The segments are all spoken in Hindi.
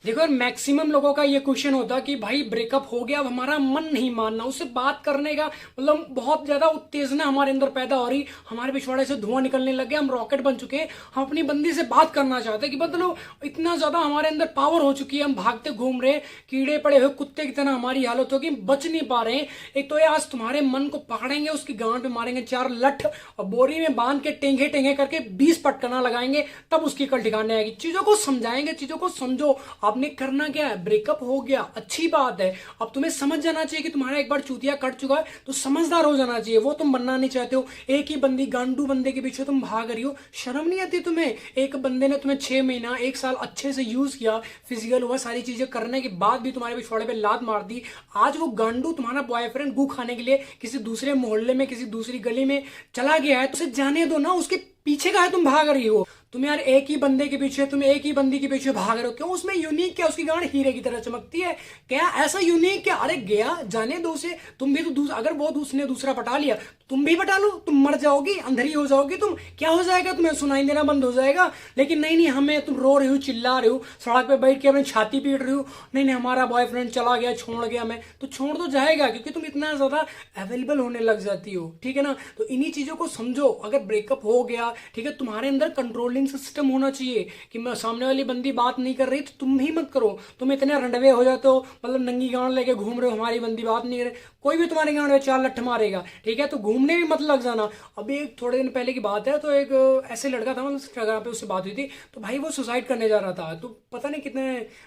देखो यार, मैक्सिमम लोगों का ये क्वेश्चन होता कि भाई ब्रेकअप हो गया, अब हमारा मन नहीं मानना, उससे बात करने का मतलब बहुत ज्यादा उत्तेजना हमारे अंदर पैदा हो रही, हमारे पिछवाड़े से धुआं निकलने लग गया, हम रॉकेट बन चुके हैं, हम अपनी बंदी से बात करना चाहते हैं कि मतलब इतना ज्यादा हमारे अंदर पावर हो चुकी है, हम भागते घूम रहे, कीड़े पड़े हुए कुत्ते की तरह हमारी हालत होगी, बच नहीं पा रहे हैं। एक तो ये आज तुम्हारे मन को पकड़ेंगे, उसकी गांड पे मारेंगे 4 लठ और बोरी में बांध के टेंगे टेंगे करके 20 पटकना लगाएंगे, तब उसकी कल ठिकाने आएगी। चीजों को समझाएंगे, चीजों को समझो। आपने करना क्या है, ब्रेकअप हो गया, अच्छी बात है, अब तुम्हें समझ जाना चाहिए कि तुम्हारा एक बार चूतिया कट चुका है, तो समझदार हो जाना चाहिए। वो तुम बनना नहीं चाहते हो, एक ही बंदी गांडू बंदे के पीछे तुम भाग रही हो, शर्म नहीं आती तुम्हें? एक बंदे ने तुम्हें 6 महीना 1 साल अच्छे से यूज किया, फिजिकल हुआ, सारी चीजें करने के बाद भी तुम्हारे पिछवाड़े पे लात मार दी। आज वो गांडू तुम्हारा बॉयफ्रेंड गू खाने के लिए किसी दूसरे मोहल्ले में, किसी दूसरी गली में चला गया है, तो उसे जाने दो ना, उसके पीछे का है तुम भाग रही हो। तुम यार एक ही बंदे के पीछे, तुम एक ही बंदी के पीछे भाग रहे हो, क्यों? उसमें यूनिक क्या? उसकी गांड हीरे की तरह चमकती है क्या? ऐसा यूनिक क्या? अरे गया, जाने दो उसे। तुम भी तो अगर वो उसने दूसरा पटा लिया, तुम भी पटा लो, तुम मर जाओगी, अंधेरी हो जाओगी, तुम क्या हो जाएगा, तुम्हें सुनाई देना बंद हो जाएगा। लेकिन नहीं नहीं, हमें तुम रो रही हो, चिल्ला रही हो, सड़क पे बैठ के अपनी छाती पीट रही हो, नहीं नहीं हमारा बॉयफ्रेंड चला गया, छोड़ गया, मैं तो छोड़ तो जाएगा, क्योंकि तुम इतना ज्यादा अवेलेबल होने लग जाती हो, ठीक है ना? तो इन्हीं चीजों को समझो। अगर ब्रेकअप हो गया, ठीक है, तुम्हारे अंदर कंट्रोलिंग सिस्टम होना चाहिए कि मैं सामने वाली बंदी बात नहीं कर रही तो तुम भी मत करो। तुम इतने रंडवे हो जाते हो, मतलब नंगी गांड लेके घूम रहे हो, हमारी बंदी बात नहीं करे, कोई भी तुम्हारे गांड में 4 लठ मारेगा, ठीक है? तो घूमने भी मत लग जाना। अभी एक थोड़े दिन पहले की बात है, तो एक ऐसे लड़का था, मतलब इंस्टाग्राम पे उससे बात हुई थी, तो भाई वो सुसाइड करने जा रहा था। तो पता नहीं कितने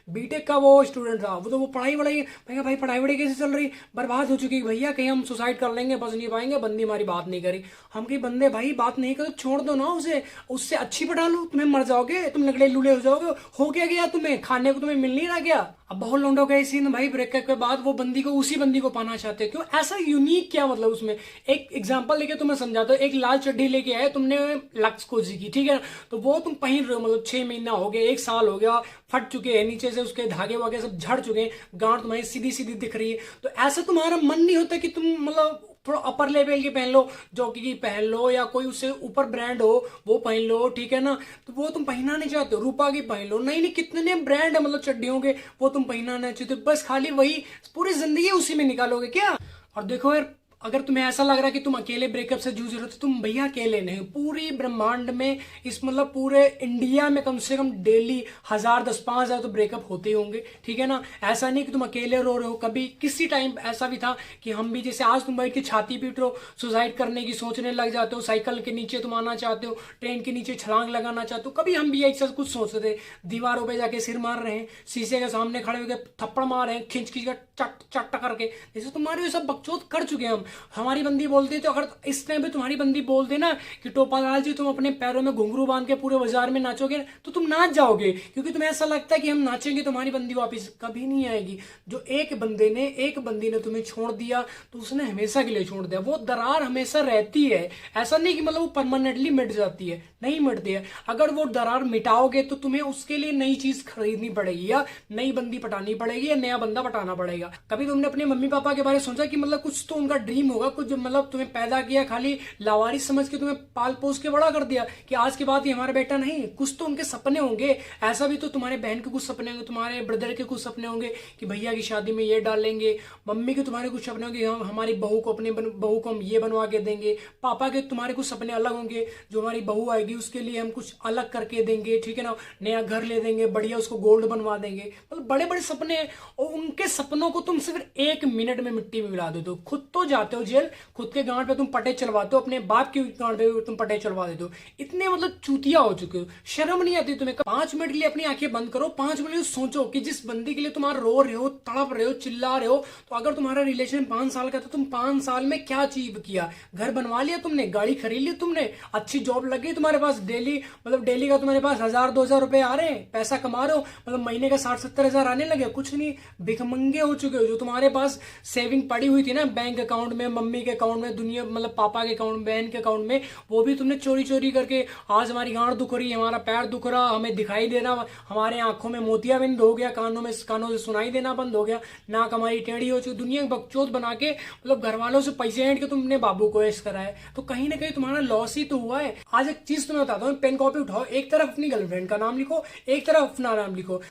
बीटेक का वो स्टूडेंट था, वो तो वो पढ़ाई वढ़ाई, भैया भाई पढ़ाई वढ़ाई कैसे चल रही, बर्बाद हो चुकी, भैया कहीं हम सुसाइड कर लेंगे, बच नहीं पाएंगे, बंदी हमारी बात नहीं करी। हम कहीं बंदे भाई बात नहीं करो, छोड़ दो ना उसे, उससे अच्छी पटा लो, तुम्हें मर जाओगे, तुम लगड़े लूले हो जाओगे। हो क्या गया तुम्हें, खाने को तुम्हें मिल नहीं रहा क्या? अब बहुत लोगों का सीन भाई, ब्रेकअप के बाद वो बंदी को, उसी बंदी को पाना चाहते हो, क्यों? ऐसा यूनिक क्या मतलब उसमें? एक एग्जांपल लेके तुम्हें समझाता हूँ। एक लाल चड्डी लेके आए तुमने लक्स कोजी की, ठीक है, तो वो तुम पहन रहे हो, मतलब 6 महीना हो गया, 1 साल हो गया, फट चुके हैं नीचे से, उसके धागे वागे सब झड़ चुके हैं, गांठ तुम्हारी सीधी सीधी दिख रही है। तो ऐसा तुम्हारा मन नहीं होता कि तुम मतलब थोड़ा अपर लेवल की पहन लो, जॉकी की पहन लो, या कोई उससे ऊपर ब्रांड हो वो पहन लो, ठीक है ना? तो वो तुम पहनना नहीं चाहते हो, रूपा की पहन लो, नहीं नहीं कितने ब्रांड है मतलब चड्डियों के, वो तुम पहनना नहीं चाहते, बस खाली वही पूरी जिंदगी उसी में निकालोगे क्या? और देखो यार, अगर तुम्हें ऐसा लग रहा है कि तुम अकेले ब्रेकअप से जूझ रहे हो, तो तुम भैया अकेले नहीं, पूरी ब्रह्मांड में, इस मतलब पूरे इंडिया में कम से कम डेली 1000, 10, 5000 तो ब्रेकअप होते ही होंगे, ठीक है ना? ऐसा नहीं कि तुम अकेले रो रहे हो। कभी किसी टाइम ऐसा भी था कि हम भी, जैसे आज तुम बैठ के छाती पीट रहे हो, सुसाइड करने की सोचने लग जाते हो, साइकिल के नीचे तुम आना चाहते हो, ट्रेन के नीचे छलांग लगाना चाहते हो, कभी हम भी एक साथ कुछ सोचते थे, दीवारों पर जाके सिर मार रहे हैं, शीशे के सामने खड़े होकर थप्पड़ मार रहे हैं, खिंच खिंच कर चट चट करके, जैसे तुम्हारे सब बकचोद कर चुके हैं हम। हमारी बंदी बोलती, तो अगर इस टाइम पे तुम्हारी बंदी बोल दे ना कि टोपालाल जी तुम अपने पैरों में घुंघरू बांध के पूरे बाजार में नाचोगे, तो तुम नाच जाओगे, क्योंकि तुम्हें ऐसा लगता है कि हम नाचेंगे तुम्हारी बंदी वापस कभी नहीं आएगी। जो एक बंदी ने तुम्हें छोड़ दिया, तो उसने हमेशा के लिए छोड़ दिया। वो दरार हमेशा रहती है, ऐसा नहीं कि मतलब वो परमानेंटली मिट जाती है, नहीं मिटती है। अगर वो दरार मिटाओगे तो तुम्हें उसके लिए नई चीज खरीदनी पड़ेगी, या नई बंदी पटानी पड़ेगी, या नया बंदा पटाना पड़ेगा। कभी तुमने अपने मम्मी पापा के बारे में सोचा कि मतलब कुछ तो उनका ड्रीम होगा, कुछ मतलब तुम्हें पैदा किया, खाली लावारिस समझ के तुम्हें पाल पोस के बड़ा कर दिया कि आज के बाद ये हमारा बेटा नहीं? कुछ तो उनके सपने होंगे। ऐसा भी तो तुम्हारे बहन के कुछ सपने होंगे, तुम्हारे ब्रदर के कुछ सपने होंगे कि भैया की शादी में ये डालेंगे, मम्मी के तुम्हारे कुछ सपने होंगे, हम हमारी बहू को, अपने बहू को हम ये बनवा के देंगे, पापा के तुम्हारे कुछ सपने अलग होंगे, जो हमारी बहू आएगी उसके लिए हम कुछ अलग करके देंगे, ठीक है ना? नया घर ले देंगे, बढ़िया उसको गोल्ड बनवा देंगे, मतलब बड़े बड़े सपने हैं। और उनके सपनों को तुम सिर्फ 1 मिनट में मिट्टी में मिला देते हो। खुद तो जाते हो जेल, खुद के गांड पे तुम पटे चलवाते हो, अपने बाप की गांड पे तुम पटे चलवा देते हो। इतने मतलब चूतिया हो चुके हो, शर्म नहीं आती तुम्हें? 5 मिनट के लिए अपनी आंखें बंद करो, 5 मिनट सोचो कि जिस बंदी के लिए तुम रो रहे हो, तड़प रहे हो, चिल्ला रहे हो, तो अगर तुम्हारा रिलेशन 5 साल का था, तुम 5 साल में क्या अचीव किया? घर बनवा लिया तुमने, गाड़ी खरीद ली तुमने, अच्छी जॉब लग गई तुम्हारे पास, डेली मतलब डेली का तुम्हारे पास 1000, 2000 रुपए आ रहे हैं, पैसा कमा रहे हो, मतलब महीने का 60-70 हजार आने लगे? कुछ नहीं, भिखमंगे हो चुके हो। जो तुम्हारे पास सेविंग पड़ी हुई थी ना बैंक अकाउंट में, मम्मी के अकाउंट में, दुनिया मतलब पापा के अकाउंट, बहन के अकाउंट में, वो भी तुमने चोरी चोरी करके, आज हमारी गांड दुख रही, हमारा पैर दुख रहा, हमें दिखाई देना, हमारे आंखों में मोतियाबिंद हो गया, कानों से सुनाई देना बंद हो गया, नाक हमारी टेढ़ी हो चुकी, दुनिया की बकचोद बना के मतलब घर वालों से पैसे ऐंठ के तुमने बाबू को ऐश करा है, तो कहीं ना कहीं तुम्हारा लॉस ही तो हुआ है। आज एक चीज तुम्हें बताता हूँ, पेन कॉपी उठाओ, एक तरफ अपनी गर्लफ्रेंड का नाम लिखो, एक तरफ अपना नाम लिखो।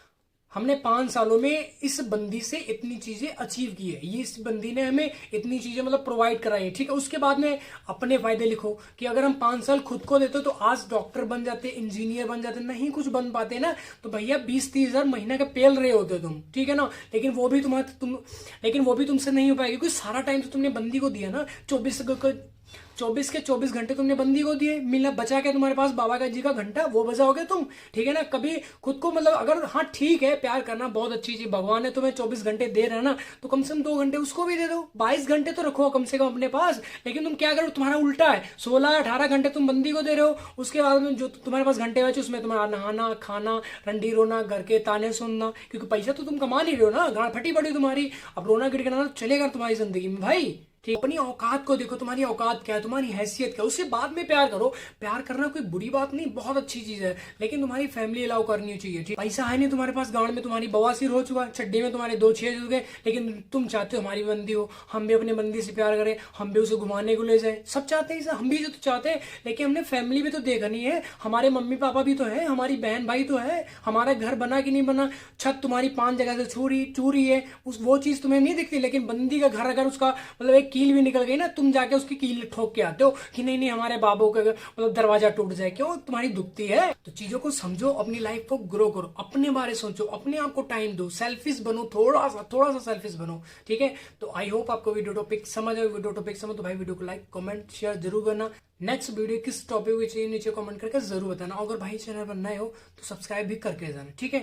हमने 5 सालों में इस बंदी से इतनी चीजें अचीव की है, ये इस बंदी ने हमें इतनी चीजें मतलब प्रोवाइड कराई है, ठीक है। उसके बाद में अपने फायदे लिखो कि अगर हम 5 साल खुद को देते तो आज डॉक्टर बन जाते, इंजीनियर बन जाते, नहीं कुछ बन पाते ना, तो भैया 20-30 हजार महीने का पेल रहे होते तुम, ठीक है ना। लेकिन वो भी तुमसे नहीं हो पाएगी, क्योंकि सारा टाइम तो तुमने बंदी को दिया ना। 24 के 24 घंटे तुमने बंदी को दिए, मिला बचा के तुम्हारे पास बाबा का जी का घंटा, वो बजाओगे तुम, ठीक है ना। कभी खुद को मतलब अगर हाँ ठीक है प्यार करना बहुत अच्छी चीज, भगवान ने तुम्हें 24 घंटे दे रहा है ना, तो कम से कम 2 घंटे उसको भी दे दो, 22 घंटे तो रखो कम से कम अपने पास। लेकिन तुम क्या करो, तुम्हारा उल्टा है, 16-18 घंटे तुम बंदी को दे रहे हो, उसके बाद में जो तुम्हारे पास घंटे बचे उसमें तुम्हारा नहाना, खाना, रंडी रोना, घर के ताने सुनना, क्योंकि पैसा तो तुम कमा नहीं रहे हो ना, गांड फटी पड़ी तुम्हारी। अब रोना गिड़गिड़ाना तो चलेगा तुम्हारी जिंदगी में भाई, ठीक। अपनी औकात को देखो, तुम्हारी औकात क्या है, तुम्हारी हैसियत क्या है, उसके बाद में प्यार करो। प्यार करना कोई बुरी बात नहीं, बहुत अच्छी चीज है, लेकिन तुम्हारी फैमिली अलाउ करनी चाहिए, ठीक। पैसा है नहीं तुम्हारे पास, गांड में तुम्हारी बवासीर हो चुका है, चड्डी में तुम्हारे 2 छेद हो गए, लेकिन तुम चाहते हो हमारी बंदी हो, हम भी अपने बंदी से प्यार करें, हम भी उसे घुमाने को ले जाए, सब चाहते हैं, हम भी तो चाहते हैं। लेकिन हमने फैमिली भी तो देखनी है, हमारे मम्मी पापा भी तो है, हमारी बहन भाई तो है, हमारा घर बना कि नहीं बना, छत तुम्हारी 5 जगह से चूरी है, वो चीज तुम्हें नहीं दिखती। लेकिन बंदी का घर अगर उसका मतलब एक कील भी निकल गई ना, तुम जाके उसकी कील ठोक के आते हो कि नहीं नहीं हमारे बाबू का मतलब दरवाजा टूट जाए, क्यों, तुम्हारी दुखती है। तो चीजों को समझो, अपनी लाइफ को ग्रो करो, अपने बारे सोचो, अपने आप को टाइम दो, सेल्फिश बनो, थोड़ा सा सेल्फिश बनो, ठीक है। तो आई होप आपको वीडियो टॉपिक समझ आए। वीडियो टॉपिक समझ तो भाई वीडियो को लाइक कमेंट शेयर जरूर करना। नेक्स्ट वीडियो किस टॉपिक पे चाहिए नीचे कमेंट करके जरूर बताना। अगर भाई चैनल पर नए हो तो सब्सक्राइब भी करके जाना, ठीक है।